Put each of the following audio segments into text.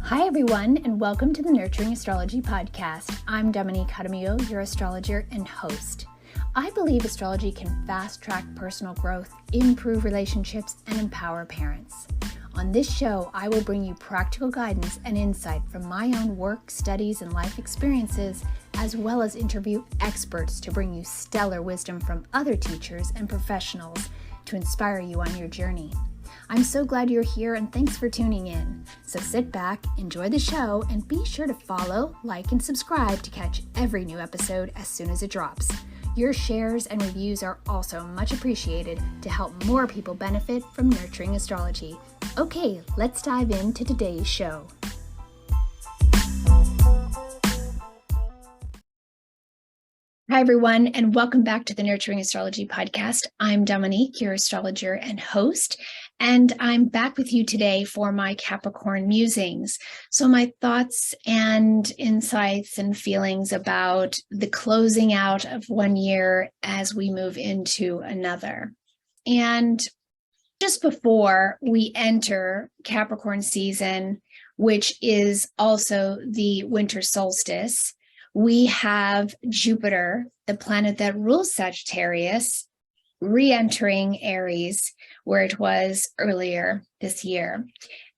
Hi, everyone, and welcome to the Nurturing Astrology podcast. I'm Dominique Jaramillo, your astrologer and host. I believe astrology can fast-track personal growth, improve relationships, and empower parents. On this show, I will bring you practical guidance and insight from my own work, studies, and life experiences, as well as interview experts to bring you stellar wisdom from other teachers and professionals to inspire you on your journey. I'm so glad you're here and thanks for tuning in. So sit back, enjoy the show, and be sure to follow, like, and subscribe to catch every new episode as soon as it drops. Your shares and reviews are also much appreciated to help more people benefit from nurturing astrology. Okay, let's dive into today's show. Hi, everyone, and welcome back to the Nurturing Astrology podcast. I'm Dominique, your astrologer and host, and I'm back with you today for my Capricorn Musings. So my thoughts and insights and feelings about the closing out of one year as we move into another. And just before we enter Capricorn season, which is also the winter solstice, we have Jupiter, the planet that rules Sagittarius, re-entering Aries, where it was earlier this year.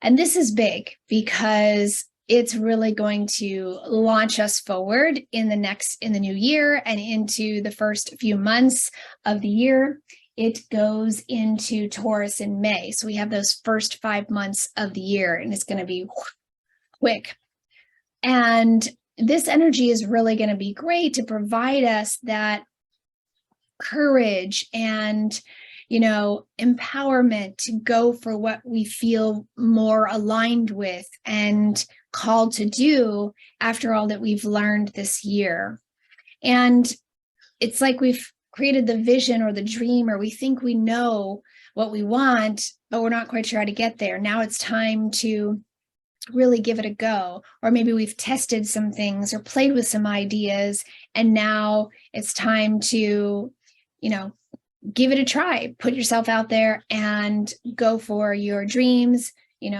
And this is big because it's really going to launch us forward in the new year and into the first few months of the year. It goes into Taurus in May. So we have those first 5 months of the year, and it's going to be quick. And this energy is really going to be great to provide us that courage and, empowerment to go for what we feel more aligned with and called to do after all that we've learned this year. And it's like we've created the vision or the dream, or we think we know what we want, but we're not quite sure how to get there. Now it's time to really give it a go. Or maybe we've tested some things or played with some ideas, and now it's time to, give it a try, put yourself out there and go for your dreams,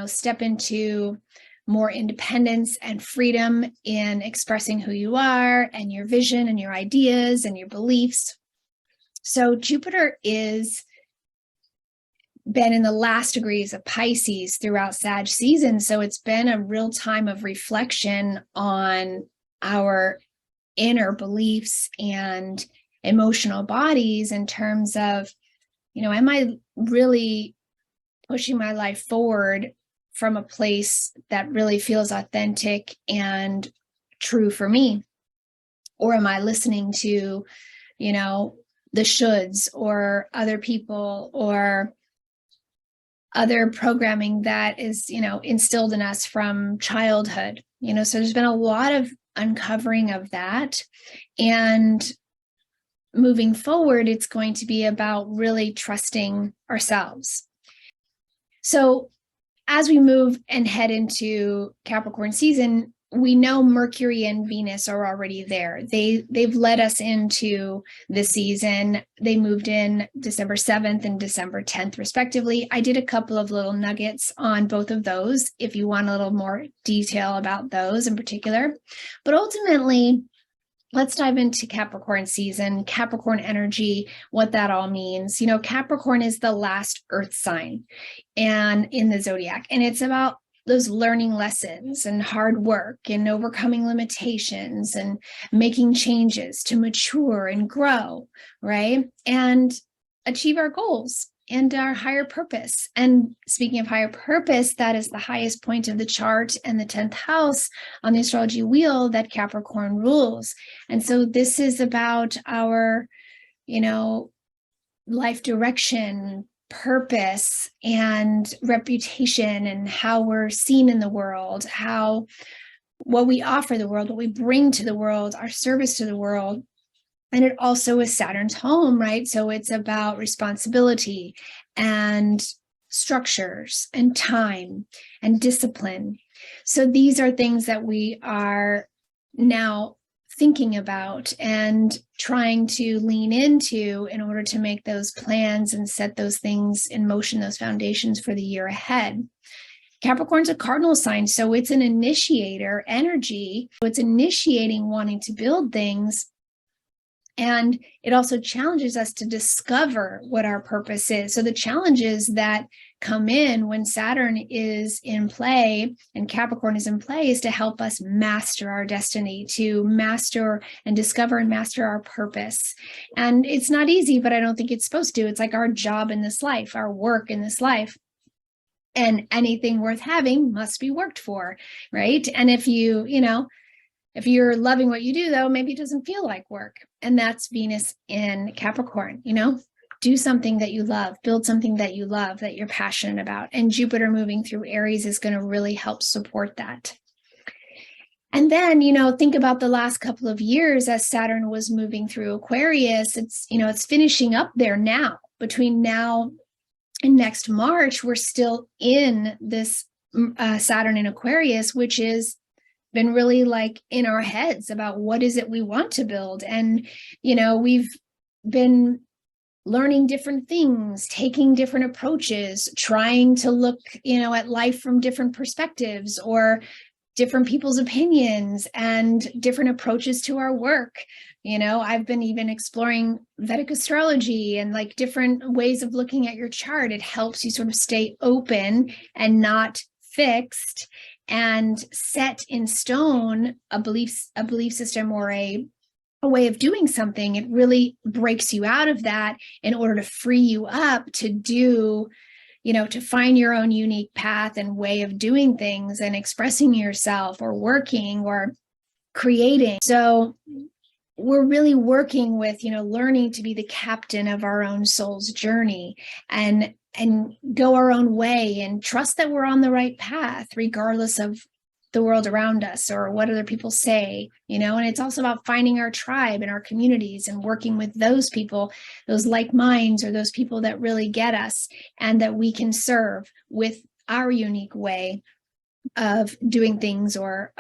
step into more independence and freedom in expressing who you are and your vision and your ideas and your beliefs. So Jupiter is been in the last degrees of Pisces throughout Sag season. So it's been a real time of reflection on our inner beliefs and emotional bodies in terms of, am I really pushing my life forward from a place that really feels authentic and true for me? Or am I listening to, the shoulds or other people or other programming that is, instilled in us from childhood, so there's been a lot of uncovering of that. And moving forward, it's going to be about really trusting ourselves. So as we move and head into Capricorn season, we know Mercury and Venus are already there. They've led us into the season. They moved in December 7th and December 10th, respectively. I did a couple of little nuggets on both of those if you want a little more detail about those in particular. But ultimately, let's dive into Capricorn season, Capricorn energy, what that all means. Capricorn is the last earth sign and in the zodiac, and it's about those learning lessons and hard work and overcoming limitations and making changes to mature and grow, right? And achieve our goals and our higher purpose. And speaking of higher purpose, that is the highest point of the chart and the 10th house on the astrology wheel that Capricorn rules. And so this is about our, life direction, purpose, and reputation, and how we're seen in the world, what we offer the world, what we bring to the world, our service to the world. And it also is Saturn's home, right? So it's about responsibility and structures and time and discipline. So these are things that we are now thinking about and trying to lean into in order to make those plans and set those things in motion, those foundations for the year ahead. Capricorn's a cardinal sign, so it's an initiator energy. So it's initiating wanting to build things. And it also challenges us to discover what our purpose is. So the challenges that come in when Saturn is in play and Capricorn is in play is to help us master our destiny, to master and discover and master our purpose. And it's not easy, but I don't think it's supposed to. It's like our job in this life, our work in this life. And anything worth having must be worked for, right? And if if you're loving what you do, though, maybe it doesn't feel like work. And that's Venus in Capricorn, do something that you love, build something that you love, that you're passionate about. And Jupiter moving through Aries is going to really help support that. And then, think about the last couple of years as Saturn was moving through Aquarius. It's finishing up there now. Between now and next March, we're still in this Saturn in Aquarius, which is been really like in our heads about what is it we want to build. And, we've been learning different things, taking different approaches, trying to look, at life from different perspectives or different people's opinions and different approaches to our work. I've been even exploring Vedic astrology and like different ways of looking at your chart. It helps you sort of stay open and not fixed and set in stone a belief system or a way of doing something. It really breaks you out of that in order to free you up to do, to find your own unique path and way of doing things and expressing yourself or working or creating. So we're really working with, learning to be the captain of our own soul's journey and go our own way and trust that we're on the right path, regardless of the world around us or what other people say, and it's also about finding our tribe and our communities and working with those people, those like minds, or those people that really get us and that we can serve with our unique way of doing things or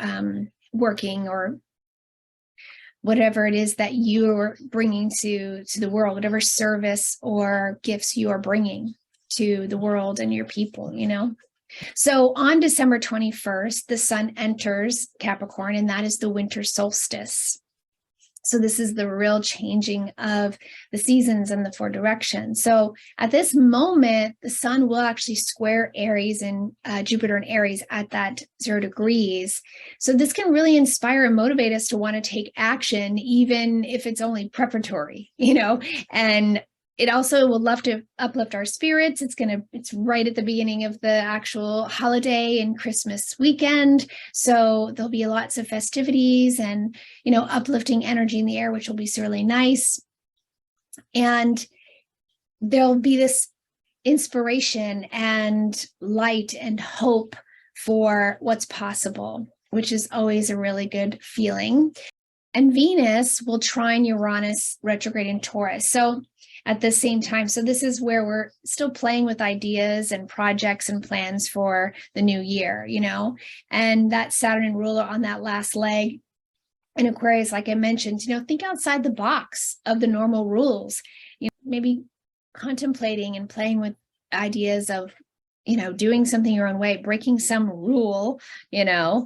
working or whatever it is that you're bringing to the world, whatever service or gifts you are bringing to the world and your people, So on December 21st, the sun enters Capricorn, and that is the winter solstice. So this is the real changing of the seasons and the four directions. So at this moment, the sun will actually square Aries and Jupiter and Aries at that 0 degrees. So this can really inspire and motivate us to want to take action, even if it's only preparatory, and it also will love to uplift our spirits. It's right at the beginning of the actual holiday and Christmas weekend. So there'll be lots of festivities and, uplifting energy in the air, which will be really nice. And there'll be this inspiration and light and hope for what's possible, which is always a really good feeling. And Venus will trine Uranus retrograde in Taurus. So at the same time. So this is where we're still playing with ideas and projects and plans for the new year, and that Saturn ruler on that last leg in Aquarius, like I mentioned, think outside the box of the normal rules, maybe contemplating and playing with ideas of, doing something your own way, breaking some rule, so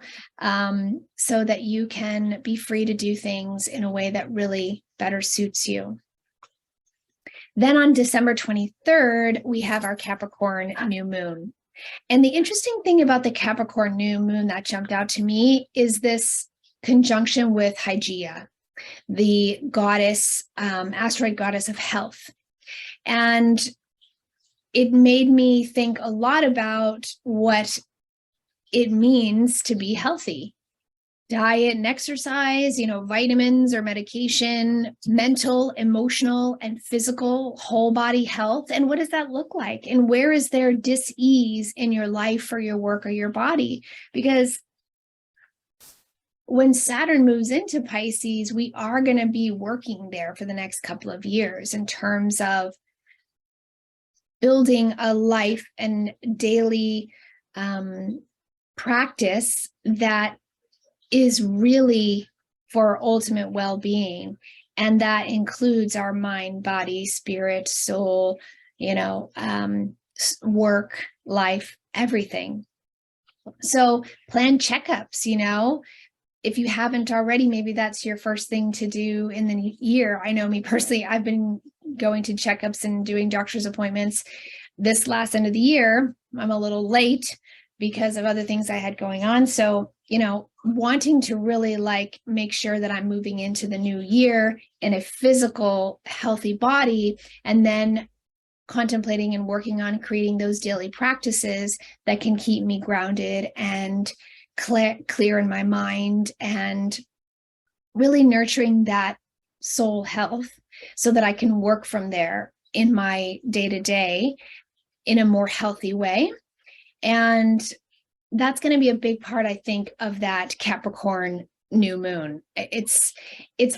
that you can be free to do things in a way that really better suits you. Then on December 23rd, we have our Capricorn New Moon. And the interesting thing about the Capricorn New Moon that jumped out to me is this conjunction with Hygeia, the goddess, asteroid goddess of health. And it made me think a lot about what it means to be healthy. Diet and exercise, vitamins or medication, mental, emotional, and physical whole body health. And what does that look like? And where is there dis-ease in your life or your work or your body? Because when Saturn moves into Pisces, we are going to be working there for the next couple of years in terms of building a life and daily practice that is really for ultimate well-being. And that includes our mind, body, spirit, soul, work, life, everything. So plan checkups, if you haven't already, maybe that's your first thing to do in the year. I know me personally, I've been going to checkups and doing doctor's appointments this last end of the year. I'm a little late because of other things I had going on. So, wanting to really make sure that I'm moving into the new year in a physical, healthy body, and then contemplating and working on creating those daily practices that can keep me grounded and clear in my mind, and really nurturing that soul health so that I can work from there in my day-to-day in a more healthy way. And that's going to be a big part, I think, of that Capricorn new moon. It's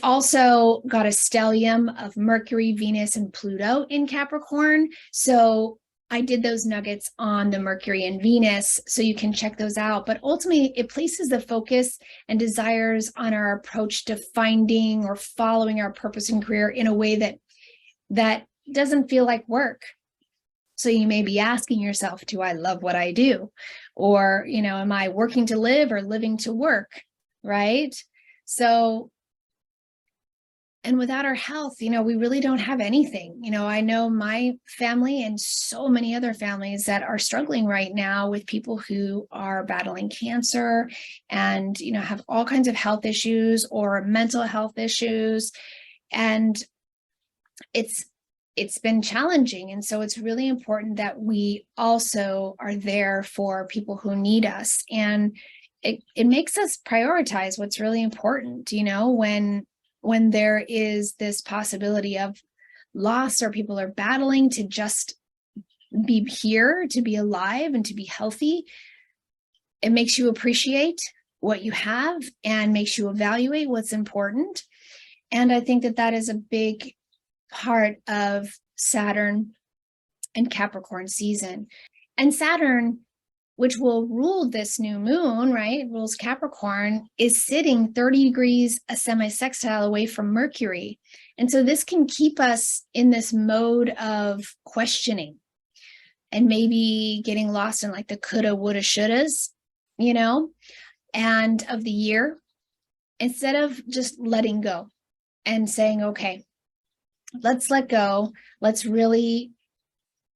also got a stellium of Mercury, Venus, and Pluto in Capricorn. So I did those nuggets on the Mercury and Venus, so you can check those out. But ultimately, it places the focus and desires on our approach to finding or following our purpose and career in a way that doesn't feel like work. So you may be asking yourself, do I love what I do? Or, am I working to live or living to work? Right? So, and without our health, we really don't have anything. I know my family and so many other families that are struggling right now with people who are battling cancer and, have all kinds of health issues or mental health issues. And it's been challenging. And so it's really important that we also are there for people who need us. And it makes us prioritize what's really important, when there is this possibility of loss or people are battling to just be here, to be alive and to be healthy. It makes you appreciate what you have and makes you evaluate what's important. And I think that is a big part of Saturn and Capricorn season. And Saturn, which will rule this new moon, right, rules Capricorn, is sitting 30 degrees a semi-sextile away from Mercury. And so this can keep us in this mode of questioning and maybe getting lost in the coulda, woulda, shouldas, and of the year, instead of just letting go and saying, okay, let's let go. Let's really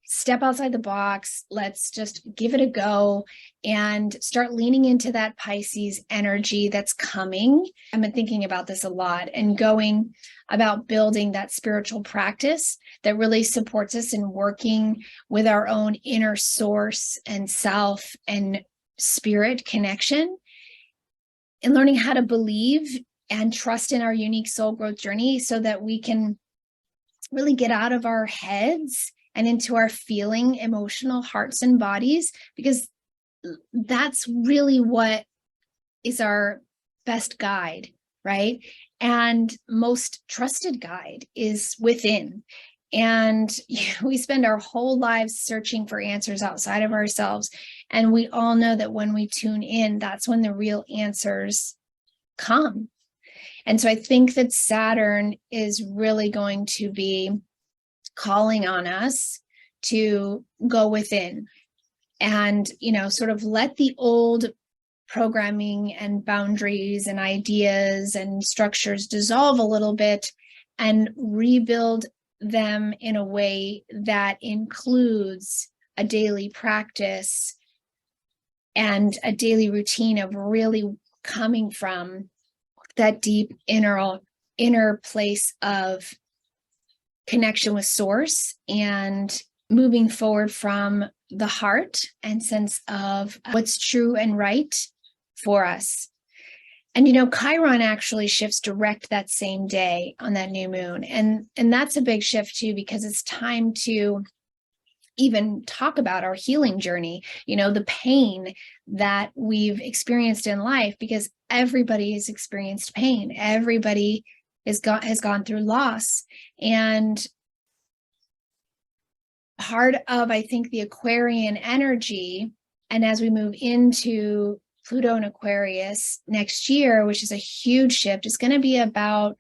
step outside the box. Let's just give it a go and start leaning into that Pisces energy that's coming. I've been thinking about this a lot and going about building that spiritual practice that really supports us in working with our own inner source and self and spirit connection, and learning how to believe and trust in our unique soul growth journey so that we can really get out of our heads and into our feeling, emotional hearts and bodies, because that's really what is our best guide, right? And most trusted guide is within. And we spend our whole lives searching for answers outside of ourselves. And we all know that when we tune in, that's when the real answers come. And so I think that Saturn is really going to be calling on us to go within and, sort of let the old programming and boundaries and ideas and structures dissolve a little bit and rebuild them in a way that includes a daily practice and a daily routine of really coming from that deep inner place of connection with source and moving forward from the heart and sense of what's true and right for us. And, Chiron actually shifts direct that same day on that new moon. And that's a big shift too, because it's time to even talk about our healing journey, the pain that we've experienced in life, because everybody has experienced pain. Everybody has gone through loss. And part of, I think, the Aquarian energy, and as we move into Pluto and Aquarius next year, which is a huge shift, is going to be about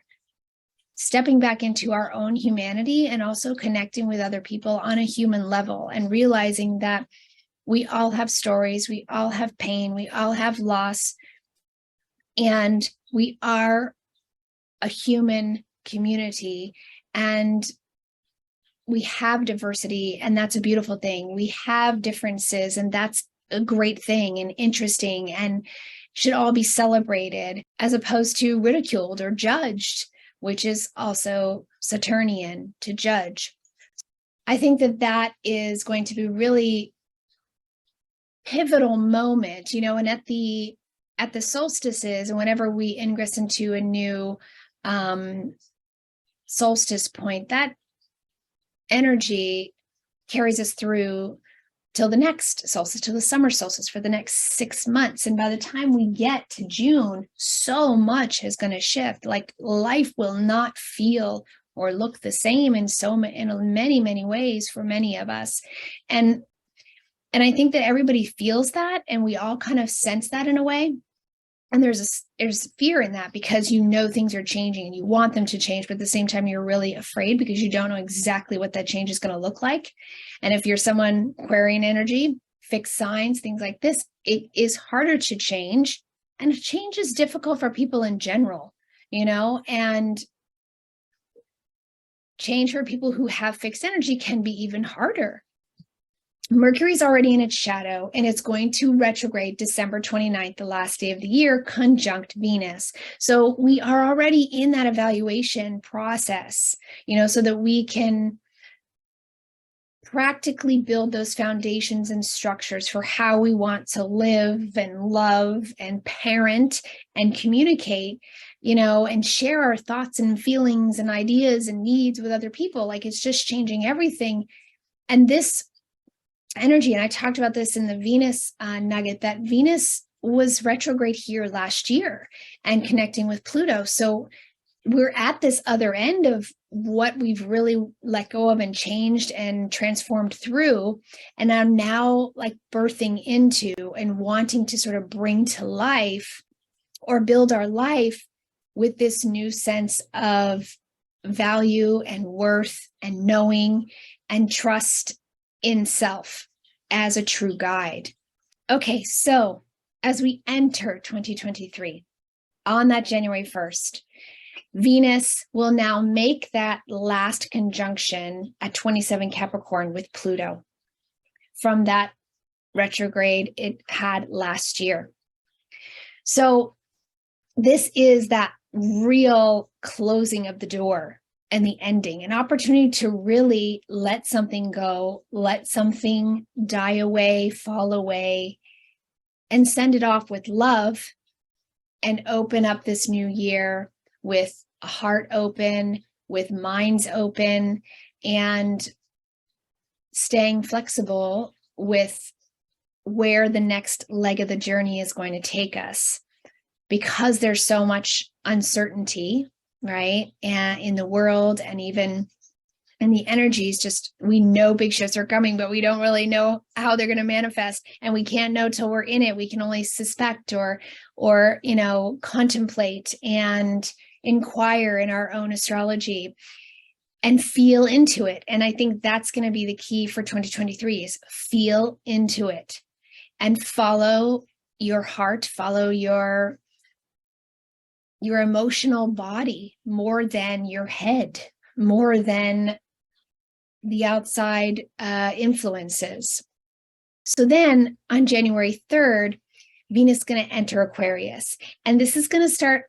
stepping back into our own humanity and also connecting with other people on a human level and realizing that We all have stories, we all have pain, we all have loss, and we are a human community, and we have diversity, and that's a beautiful thing. We have differences, and that's a great thing and interesting and should all be celebrated, as opposed to ridiculed or judged, which is also Saturnian, to judge. I think that that is going to be really pivotal moment, and at the solstices, and whenever we ingress into a new solstice point, that energy carries us through till the next solstice, till the summer solstice, for the next 6 months. And by the time we get to June, so much is going to shift. Like, life will not feel or look the same in many ways for many of us. And I think that everybody feels that, and we all kind of sense that in a way. And there's fear in that, because things are changing and you want them to change, but at the same time, you're really afraid because you don't know exactly what that change is going to look like. And if you're someone Aquarian energy, fixed signs, things like this, it is harder to change. And change is difficult for people in general, and change for people who have fixed energy can be even harder. Mercury's already in its shadow, and it's going to retrograde December 29th, the last day of the year, conjunct Venus. So we are already in that evaluation process, so that we can practically build those foundations and structures for how we want to live and love and parent and communicate, and share our thoughts and feelings and ideas and needs with other people. Like, it's just changing everything. And this energy, and I talked about this in the Venus nugget, that Venus was retrograde here last year and connecting with Pluto. So we're at this other end of what we've really let go of and changed and transformed through. And I'm now like birthing into and wanting to sort of bring to life or build our life with this new sense of value and worth and knowing and trust in self as a true guide. Okay, so as we enter 2023, on that January 1st, Venus will now make that last conjunction at 27 Capricorn with Pluto from that retrograde it had last year. So this is that real closing of the door and the ending, an opportunity to really let something go, let something die away, fall away, and send it off with love, and open up this new year with a heart open, with minds open, and staying flexible with where the next leg of the journey is going to take us, because there's so much uncertainty, right? And in the world, and even in the energies, just, we know big shifts are coming, but we don't really know how they're going to manifest. And we can't know till we're in it. We can only suspect or contemplate and inquire in our own astrology and feel into it. And I think that's going to be the key for 2023, is feel into it and follow your heart, follow your emotional body more than your head, more than the outside influences. So then on January 3rd, Venus is going to enter Aquarius. And this is going to start,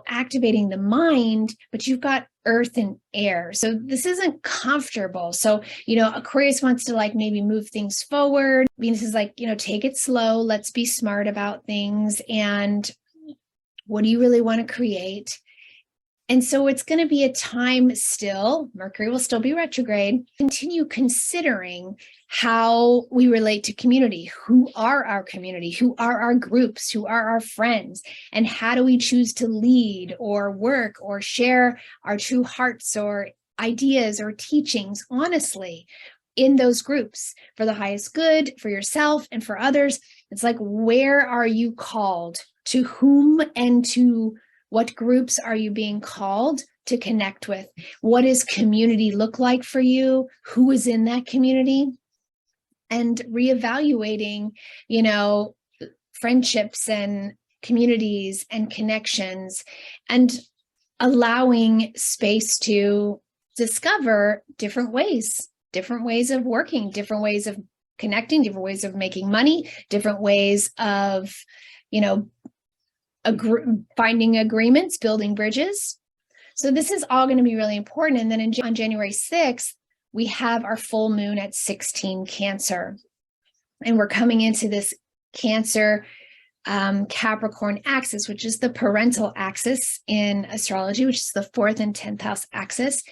activating the mind, but you've got earth and air. So this isn't comfortable. So, Aquarius wants to maybe move things forward. Venus is take it slow. Let's be smart about things. And what do you really want to create? And so it's going to be a time still, Mercury will still be retrograde, continue considering how we relate to community. Who are our community? Who are our groups? Who are our friends? And how do we choose to lead or work or share our true hearts or ideas or teachings honestly in those groups for the highest good, for yourself and for others? It's where are you called? To whom and to what groups are you being called to connect with? What does community look like for you? Who is in that community? and reevaluating, friendships and communities and connections, and allowing space to discover different ways of working, different ways of connecting, different ways of making money, different ways of, finding agreements, building bridges. So this is all going to be really important. And then on January 6th, we have our full moon at 16 Cancer. And we're coming into this Cancer Capricorn axis, which is the parental axis in astrology, which is the 4th and 10th house axis.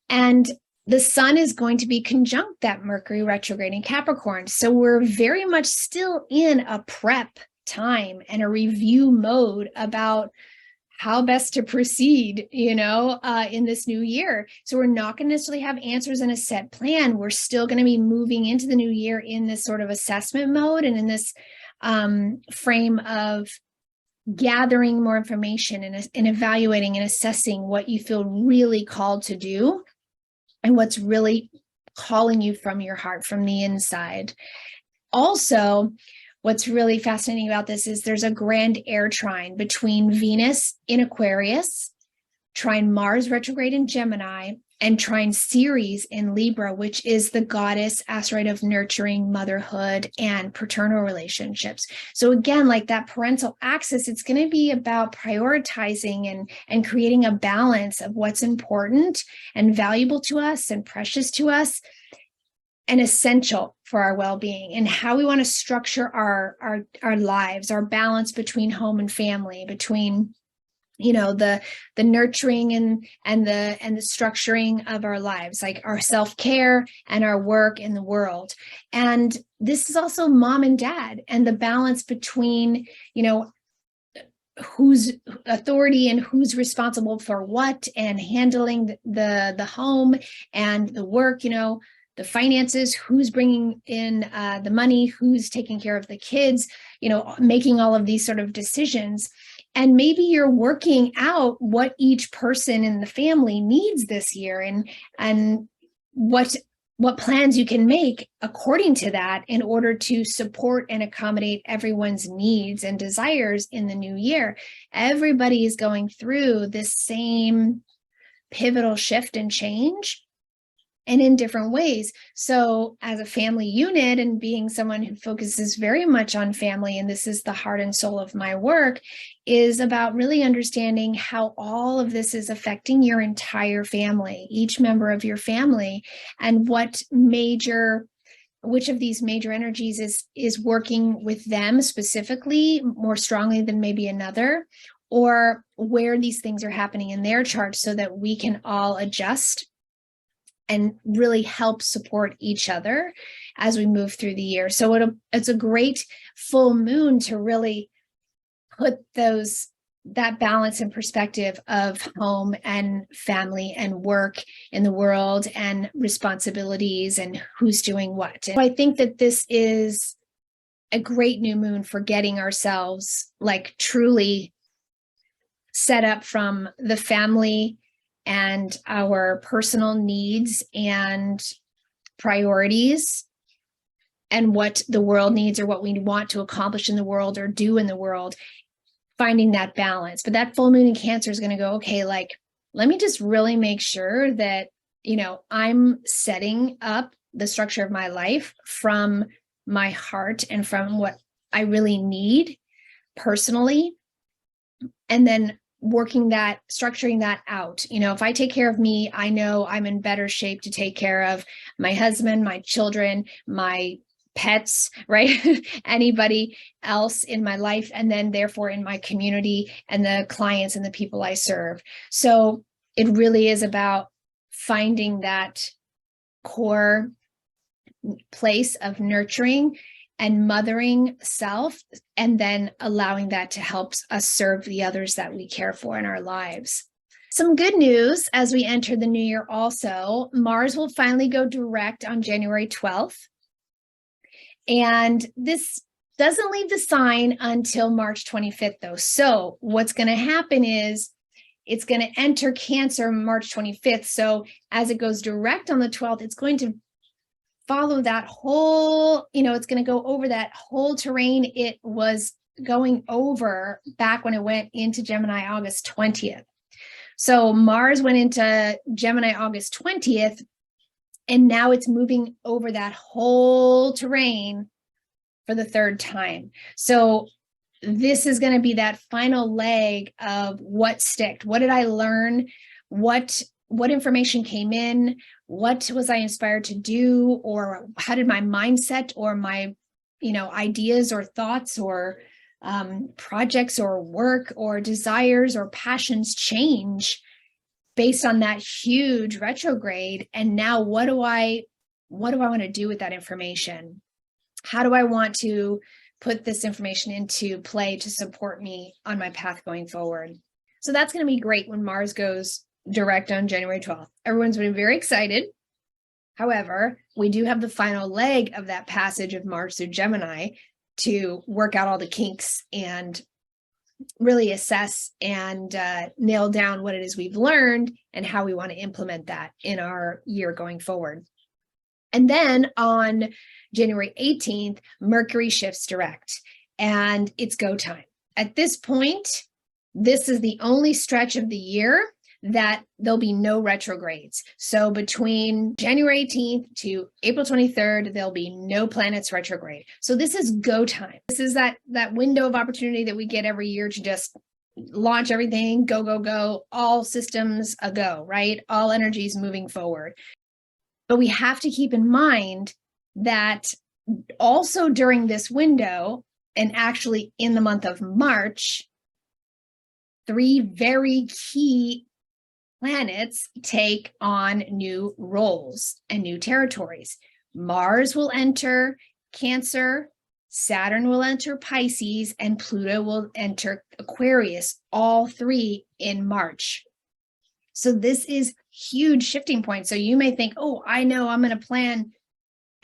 And the sun is going to be conjunct that Mercury retrograde in Capricorn. So we're very much still in a prep time and a review mode about how best to proceed, in this new year. So we're not going to necessarily have answers in a set plan. We're still going to be moving into the new year in this sort of assessment mode and in this frame of gathering more information and evaluating and assessing what you feel really called to do and what's really calling you from your heart, from the inside. Also, what's really fascinating about this is there's a grand air trine between Venus in Aquarius, trine Mars retrograde in Gemini, and trine Ceres in Libra, which is the goddess asteroid of nurturing, motherhood, and paternal relationships. So again, like that parental axis, it's going to be about prioritizing and creating a balance of what's important and valuable to us and precious to us and essential for our well-being, and how we want to structure our lives, our balance between home and family, between the nurturing and the structuring of our lives, like our self-care and our work in the world. And this is also mom and dad and the balance between, who's authority and who's responsible for what, and handling the home and the work, the finances, who's bringing in the money, who's taking care of the kids, making all of these sort of decisions. And maybe you're working out what each person in the family needs this year and what plans you can make according to that in order to support and accommodate everyone's needs and desires in the new year. Everybody is going through this same pivotal shift and change, and in different ways. So as a family unit, and being someone who focuses very much on family, and this is the heart and soul of my work, is about really understanding how all of this is affecting your entire family, each member of your family, and which of these major energies is working with them specifically more strongly than maybe another, or where these things are happening in their chart, so that we can all adjust and really help support each other as we move through the year. So it's a great full moon to really put that balance and perspective of home and family and work in the world and responsibilities and who's doing what. And I think that this is a great new moon for getting ourselves like truly set up from the family and our personal needs and priorities and what the world needs or what we want to accomplish in the world or do in the world, finding that balance. But that full moon in Cancer is going to go, okay, like, let me just really make sure that, I'm setting up the structure of my life from my heart and from what I really need personally. And then structuring that out. If I take care of me, I know I'm in better shape to take care of my husband, my children, my pets, right? Anybody else in my life, and then therefore in my community and the clients and the people I serve. So it really is about finding that core place of nurturing and mothering self, and then allowing that to help us serve the others that we care for in our lives. Some good news as we enter the new year also, Mars will finally go direct on January 12th. And this doesn't leave the sign until March 25th though. So what's going to happen is it's going to enter Cancer March 25th. So as it goes direct on the 12th, it's going to follow that whole, it's going to go over that whole terrain it was going over back when it went into Gemini August 20th. So Mars went into Gemini August 20th, and now it's moving over that whole terrain for the third time. So this is going to be that final leg of what sticked. What did I learn? What information came in? What was I inspired to do? Or how did my mindset or my, ideas or thoughts or projects or work or desires or passions change based on that huge retrograde? And now what do I want to do with that information? How do I want to put this information into play to support me on my path going forward? So that's going to be great when Mars goes direct on January 12th. Everyone's been very excited. However, we do have the final leg of that passage of Mars through Gemini to work out all the kinks and really assess and nail down what it is we've learned and how we want to implement that in our year going forward. And then on January 18th, Mercury shifts direct and it's go time. At this point, this is the only stretch of the year that there'll be no retrogrades. So between January 18th to April 23rd, there'll be no planets retrograde. So this is go time. This is that window of opportunity that we get every year to just launch everything, go, go, go, all systems a go, right? All energies moving forward. But we have to keep in mind that also during this window, and actually in the month of March, 3 very key planets take on new roles and new territories. Mars will enter Cancer, Saturn will enter Pisces, and Pluto will enter Aquarius, all 3 in March. So this is huge shifting point. So you may think, oh, I know I'm going to plan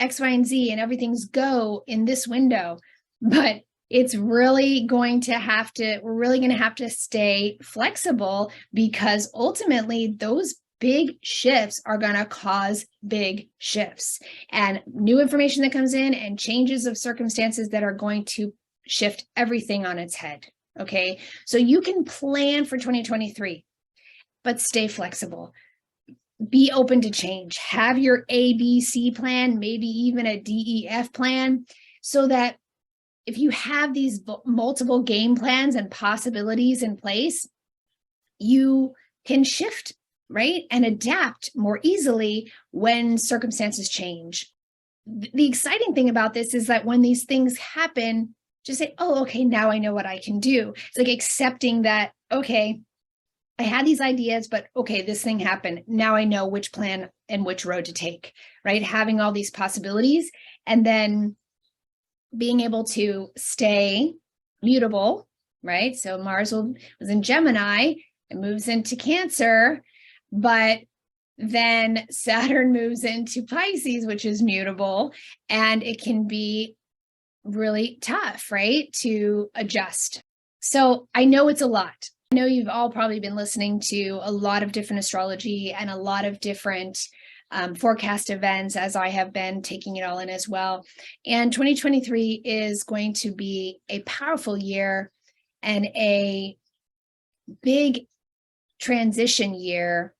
X, Y, and Z and everything's go in this window, but it's really going to have to, we're really going to have to stay flexible, because ultimately those big shifts are going to cause big shifts and new information that comes in and changes of circumstances that are going to shift everything on its head. Okay. So you can plan for 2023, but stay flexible. Be open to change. Have your ABC plan, maybe even a DEF plan, so that if you have these multiple game plans and possibilities in place, you can shift, right? And adapt more easily when circumstances change. The exciting thing about this is that when these things happen, just say, oh, okay, now I know what I can do. It's like accepting that, okay, I had these ideas, but okay, this thing happened. Now I know which plan and which road to take, right? Having all these possibilities and then being able to stay mutable, right? So Mars was in Gemini, it moves into Cancer, but then Saturn moves into Pisces, which is mutable, and it can be really tough, right, to adjust. So I know it's a lot. I know you've all probably been listening to a lot of different astrology and a lot of different forecast events, as I have been taking it all in as well. And 2023 is going to be a powerful year and a big transition year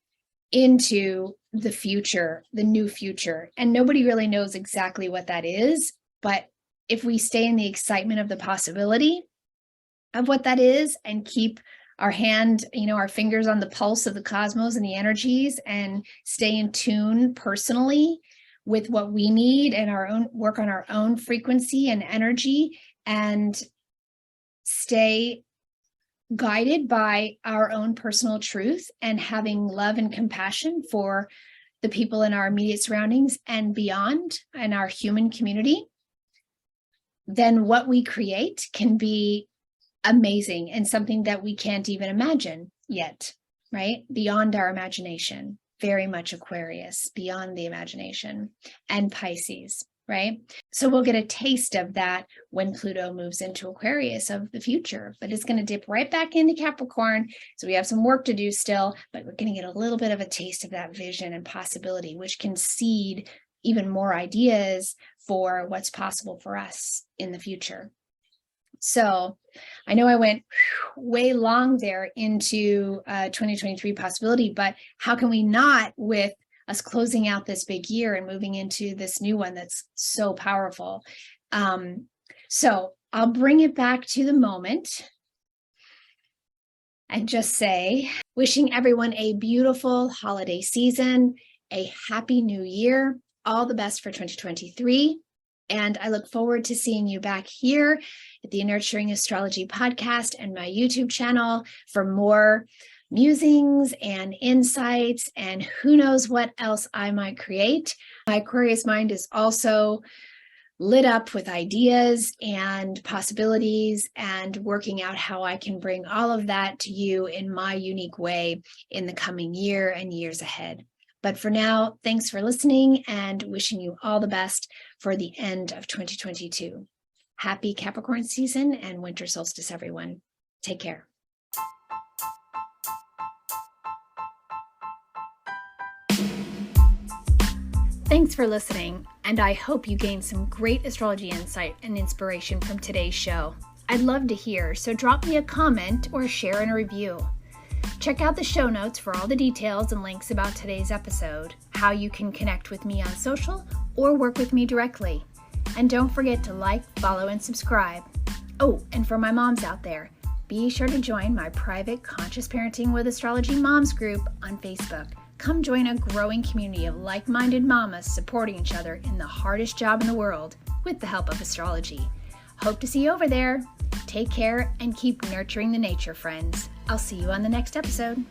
into the future, the new future. And nobody really knows exactly what that is. But if we stay in the excitement of the possibility of what that is and keep our hand, our fingers on the pulse of the cosmos and the energies, and stay in tune personally with what we need and our own work on our own frequency and energy, and stay guided by our own personal truth and having love and compassion for the people in our immediate surroundings and beyond in our human community, then what we create can be amazing and something that we can't even imagine yet, right? Beyond our imagination, very much Aquarius, beyond the imagination, and Pisces, right? So we'll get a taste of that when Pluto moves into Aquarius of the future, but it's going to dip right back into Capricorn. So we have some work to do still, but we're going to get a little bit of a taste of that vision and possibility, which can seed even more ideas for what's possible for us in the future. So I know I went way long there into 2023 possibility, but how can we not, with us closing out this big year and moving into this new one that's so powerful? So I'll bring it back to the moment and just say, wishing everyone a beautiful holiday season, a happy new year, all the best for 2023. And I look forward to seeing you back here at the Nurturing Astrology podcast and my YouTube channel for more musings and insights and who knows what else I might create. My Aquarius mind is also lit up with ideas and possibilities and working out how I can bring all of that to you in my unique way in the coming year and years ahead. But for now, thanks for listening and wishing you all the best for the end of 2022. Happy Capricorn season and winter solstice, everyone. Take care. Thanks for listening, and I hope you gained some great astrology insight and inspiration from today's show. I'd love to hear, so drop me a comment or share in a review. Check out the show notes for all the details and links about today's episode, how you can connect with me on social or work with me directly. And don't forget to like, follow, and subscribe. Oh, and for my moms out there, be sure to join my private Conscious Parenting with Astrology Moms group on Facebook. Come join a growing community of like-minded mamas supporting each other in the hardest job in the world with the help of astrology. Hope to see you over there. Take care and keep nurturing the nature, friends. I'll see you on the next episode.